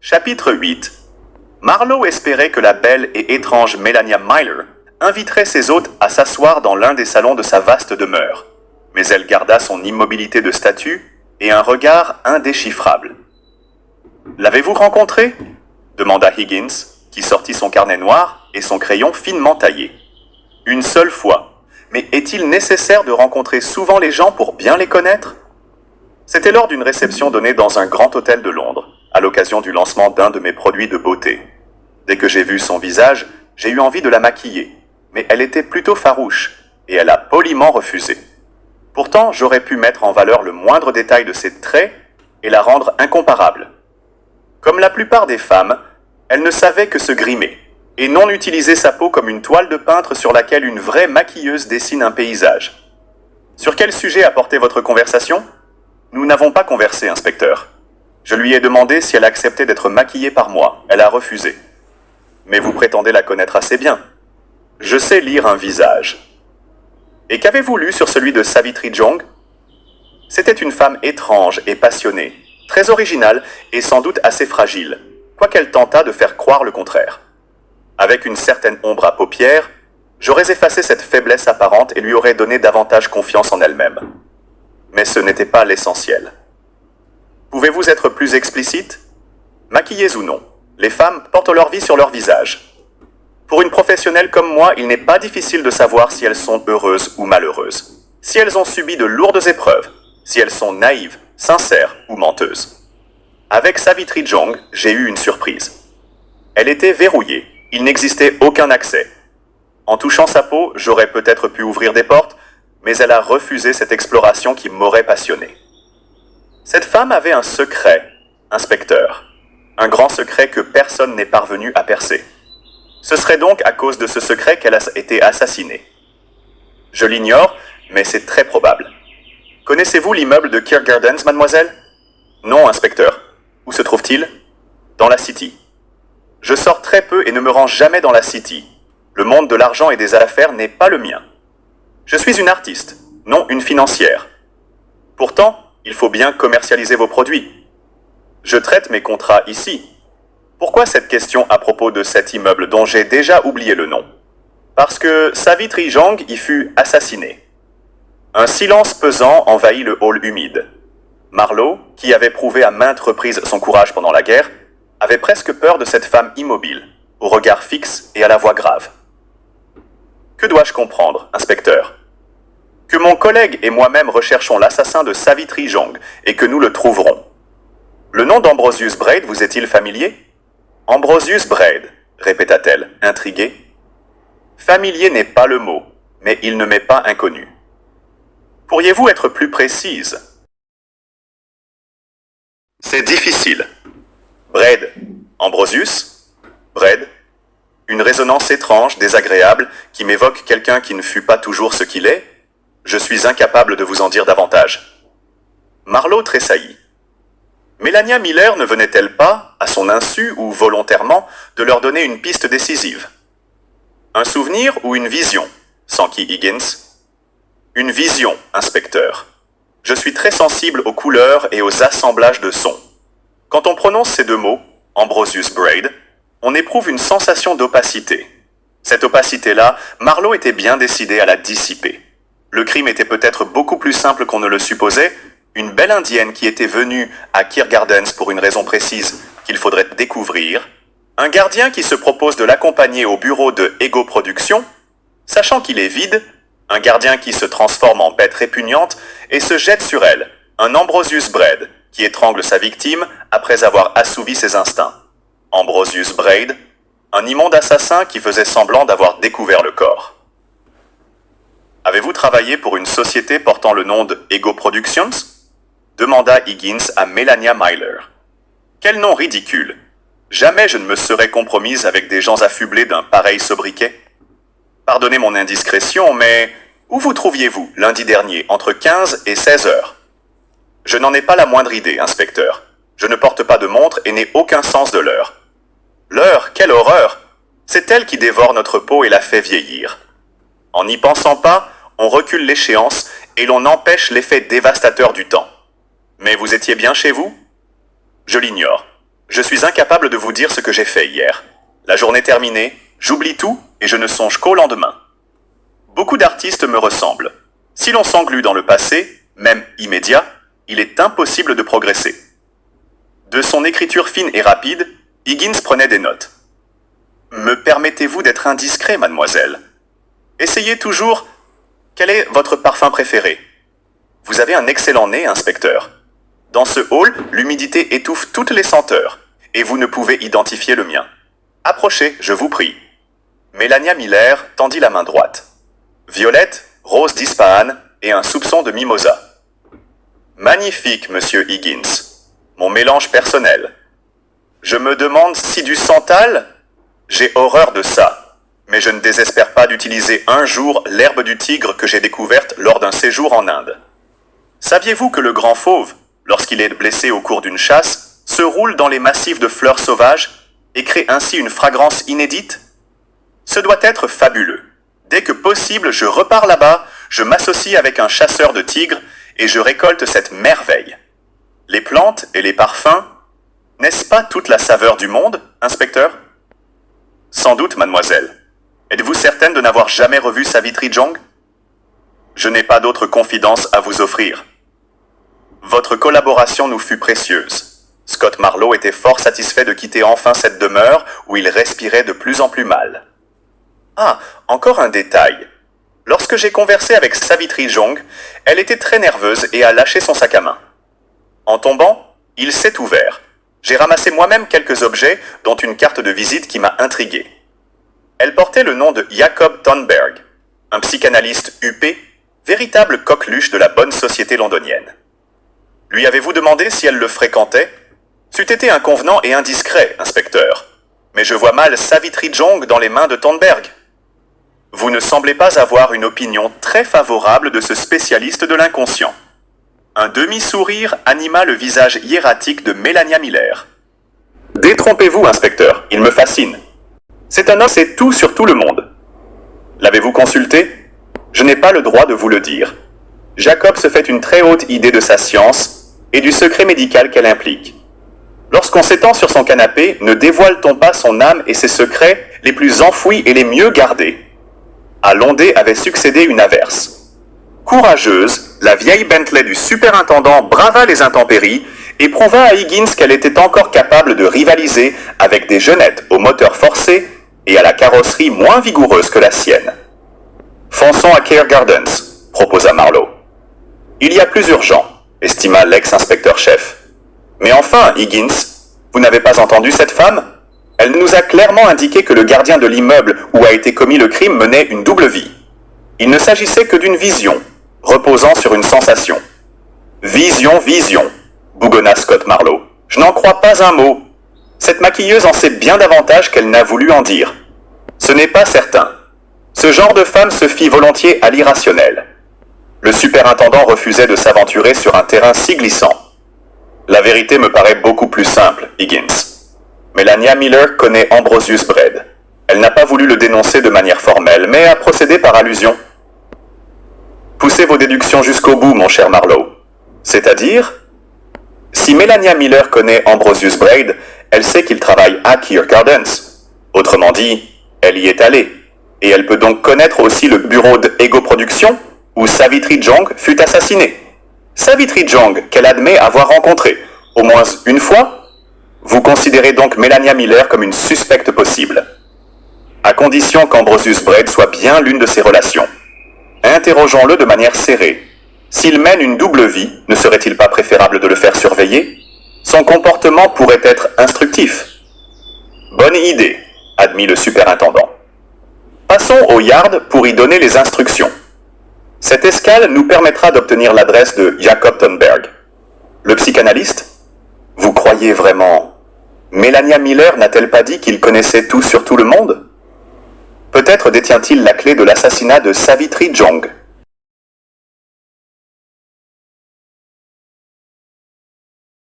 Chapitre 8. Marlowe espérait que la belle et étrange Melania Myler inviterait ses hôtes à s'asseoir dans l'un des salons de sa vaste demeure, mais elle garda son immobilité de statue et un regard indéchiffrable. « L'avez-vous rencontré » demanda Higgins, qui sortit son carnet noir et son crayon finement taillé. « Une seule fois. Mais est-il nécessaire de rencontrer souvent les gens pour bien les connaître ?» C'était lors d'une réception donnée dans un grand hôtel de Londres, à l'occasion du lancement d'un de mes produits de beauté. Dès que j'ai vu son visage, j'ai eu envie de la maquiller, mais elle était plutôt farouche, et elle a poliment refusé. Pourtant, j'aurais pu mettre en valeur le moindre détail de ses traits et la rendre incomparable. Comme la plupart des femmes, elle ne savait que se grimer, et non utiliser sa peau comme une toile de peintre sur laquelle une vraie maquilleuse dessine un paysage. Sur quel sujet a porté votre conversation ? Nous n'avons pas conversé, inspecteur. Je lui ai demandé si elle acceptait d'être maquillée par moi. Elle a refusé. Mais vous prétendez la connaître assez bien. Je sais lire un visage. Et qu'avez-vous lu sur celui de Savitri Jong ? C'était une femme étrange et passionnée, très originale et sans doute assez fragile, quoiqu'elle tentât de faire croire le contraire. Avec une certaine ombre à paupières, j'aurais effacé cette faiblesse apparente et lui aurais donné davantage confiance en elle-même. Mais ce n'était pas l'essentiel. Pouvez-vous être plus explicite ? Maquillées ou non, les femmes portent leur vie sur leur visage. Pour une professionnelle comme moi, il n'est pas difficile de savoir si elles sont heureuses ou malheureuses, si elles ont subi de lourdes épreuves, si elles sont naïves, sincères ou menteuses. Avec Savitri Jong, j'ai eu une surprise. Elle était verrouillée, il n'existait aucun accès. En touchant sa peau, j'aurais peut-être pu ouvrir des portes, mais elle a refusé cette exploration qui m'aurait passionné. Cette femme avait un secret, inspecteur. Un grand secret que personne n'est parvenu à percer. Ce serait donc à cause de ce secret qu'elle a été assassinée. Je l'ignore, mais c'est très probable. Connaissez-vous l'immeuble de Keir Gardens, mademoiselle ? Non, inspecteur. Où se trouve-t-il ? Dans la City. Je sors très peu et ne me rends jamais dans la City. Le monde de l'argent et des affaires n'est pas le mien. Je suis une artiste, non une financière. Pourtant, il faut bien commercialiser vos produits. Je traite mes contrats ici. Pourquoi cette question à propos de cet immeuble dont j'ai déjà oublié le nom ? Parce que Savitri Jong y fut assassinée. Un silence pesant envahit le hall humide. Marlowe, qui avait prouvé à maintes reprises son courage pendant la guerre, avait presque peur de cette femme immobile, au regard fixe et à la voix grave. Que dois-je comprendre, inspecteur ? Que mon collègue et moi-même recherchons l'assassin de Savitri Jong et que nous le trouverons. Le nom d'Ambrosius Braid vous est-il familier ? Ambrosius Braid, répéta-t-elle, intriguée. Familier n'est pas le mot, mais il ne m'est pas inconnu. Pourriez-vous être plus précise ? C'est difficile. Braid, Ambrosius, Braid, une résonance étrange, désagréable, qui m'évoque quelqu'un qui ne fut pas toujours ce qu'il est. Je suis incapable de vous en dire davantage. Marlowe tressaillit. Melania Myler ne venait-elle pas, à son insu ou volontairement, de leur donner une piste décisive ? Un souvenir ou une vision ? S'enquit Higgins. Une vision, inspecteur. Je suis très sensible aux couleurs et aux assemblages de sons. Quand on prononce ces deux mots, Ambrosius Braid, on éprouve une sensation d'opacité. Cette opacité-là, Marlowe était bien décidé à la dissiper. Le crime était peut-être beaucoup plus simple qu'on ne le supposait. Une belle indienne qui était venue à Keir Gardens pour une raison précise qu'il faudrait découvrir. Un gardien qui se propose de l'accompagner au bureau de Ego Production, sachant qu'il est vide. Un gardien qui se transforme en bête répugnante et se jette sur elle. Un Ambrosius Braid qui étrangle sa victime après avoir assouvi ses instincts. Ambrosius Braid, un immonde assassin qui faisait semblant d'avoir découvert le corps. Avez-vous travaillé pour une société portant le nom de Ego Productions ? Demanda Higgins à Melania Myler. Quel nom ridicule ! Jamais je ne me serais compromise avec des gens affublés d'un pareil sobriquet. Pardonnez mon indiscrétion, mais où vous trouviez-vous lundi dernier entre 15 et 16 heures ? Je n'en ai pas la moindre idée, inspecteur. Je ne porte pas de montre et n'ai aucun sens de l'heure. L'heure, quelle horreur ! C'est elle qui dévore notre peau et la fait vieillir. En n'y pensant pas, on recule l'échéance et l'on empêche l'effet dévastateur du temps. Mais vous étiez bien chez vous ? Je l'ignore. Je suis incapable de vous dire ce que j'ai fait hier. La journée terminée, j'oublie tout et je ne songe qu'au lendemain. Beaucoup d'artistes me ressemblent. Si l'on s'englue dans le passé, même immédiat, il est impossible de progresser. De son écriture fine et rapide, Higgins prenait des notes. Me permettez-vous d'être indiscret, mademoiselle? Essayez toujours. Quel est votre parfum préféré? Vous avez un excellent nez, inspecteur. Dans ce hall, l'humidité étouffe toutes les senteurs, et vous ne pouvez identifier le mien. Approchez, je vous prie. Melania Miller tendit la main droite. Violette, rose d'Ispahan et un soupçon de mimosa. Magnifique, monsieur Higgins. Mon mélange personnel. Je me demande si du santal? J'ai horreur de ça, mais je ne désespère pas d'utiliser un jour l'herbe du tigre que j'ai découverte lors d'un séjour en Inde. Saviez-vous que le grand fauve, lorsqu'il est blessé au cours d'une chasse, se roule dans les massifs de fleurs sauvages et crée ainsi une fragrance inédite? Ce doit être fabuleux. Dès que possible, je repars là-bas, je m'associe avec un chasseur de tigres et je récolte cette merveille. Les plantes et les parfums, n'est-ce pas toute la saveur du monde, inspecteur? Sans doute, mademoiselle. Êtes-vous certaine de n'avoir jamais revu Savitri Jong? Je n'ai pas d'autre confidence à vous offrir. Votre collaboration nous fut précieuse. Scott Marlowe était fort satisfait de quitter enfin cette demeure où il respirait de plus en plus mal. Ah, encore un détail. Lorsque j'ai conversé avec Savitri Jong, elle était très nerveuse et a lâché son sac à main. En tombant, il s'est ouvert. J'ai ramassé moi-même quelques objets, dont une carte de visite qui m'a intrigué. Elle portait le nom de Jacob Thunberg, un psychanalyste huppé, véritable coqueluche de la bonne société londonienne. Lui avez-vous demandé si elle le fréquentait? C'eût été inconvenant et indiscret, inspecteur. Mais je vois mal Savitri Jong dans les mains de Thunberg. Vous ne semblez pas avoir une opinion très favorable de ce spécialiste de l'inconscient. Un demi-sourire anima le visage hiératique de Melania Miller. Détrompez-vous, inspecteur, il me fascine. C'est un homme, c'est tout sur tout le monde. L'avez-vous consulté? Je n'ai pas le droit de vous le dire. Jacob se fait une très haute idée de sa science et du secret médical qu'elle implique. Lorsqu'on s'étend sur son canapé, ne dévoile-t-on pas son âme et ses secrets les plus enfouis et les mieux gardés? À Londé avait succédé une averse. Courageuse, la vieille Bentley du superintendant brava les intempéries et prouva à Higgins qu'elle était encore capable de rivaliser avec des jeunettes au moteur forcé et à la carrosserie moins vigoureuse que la sienne. Fonçons à Keir Gardens, proposa Marlowe. Il y a plus urgent, estima l'ex-inspecteur-chef. Mais enfin, Higgins, vous n'avez pas entendu cette femme? Elle nous a clairement indiqué que le gardien de l'immeuble où a été commis le crime menait une double vie. Il ne s'agissait que d'une vision, reposant sur une sensation. Vision, vision, bougonna Scott Marlowe. Je n'en crois pas un mot. Cette maquilleuse en sait bien davantage qu'elle n'a voulu en dire. Ce n'est pas certain. Ce genre de femme se fie volontiers à l'irrationnel. Le superintendant refusait de s'aventurer sur un terrain si glissant. La vérité me paraît beaucoup plus simple, Higgins. Melania Miller connaît Ambrosius Braid. Elle n'a pas voulu le dénoncer de manière formelle, mais a procédé par allusion. Poussez vos déductions jusqu'au bout, mon cher Marlowe. C'est-à-dire? Si Melania Miller connaît Ambrosius Braid, elle sait qu'il travaille à Keir Gardens. Autrement dit, elle y est allée. Et elle peut donc connaître aussi le bureau d'Ego Production où Savitri Jong fut assassinée. Savitri Jong, qu'elle admet avoir rencontré, au moins une fois. Vous considérez donc Melania Miller comme une suspecte possible. À condition qu'Ambrosius Braid soit bien l'une de ses relations. Interrogeons-le de manière serrée. S'il mène une double vie, ne serait-il pas préférable de le faire surveiller? Son comportement pourrait être instructif. Bonne idée, admit le superintendant. Passons au yard pour y donner les instructions. Cette escale nous permettra d'obtenir l'adresse de Jacob Thunberg. Le psychanalyste? Vous croyez vraiment? Melania Miller n'a-t-elle pas dit qu'il connaissait tout sur tout le monde? Peut-être détient-il la clé de l'assassinat de Savitri Jong.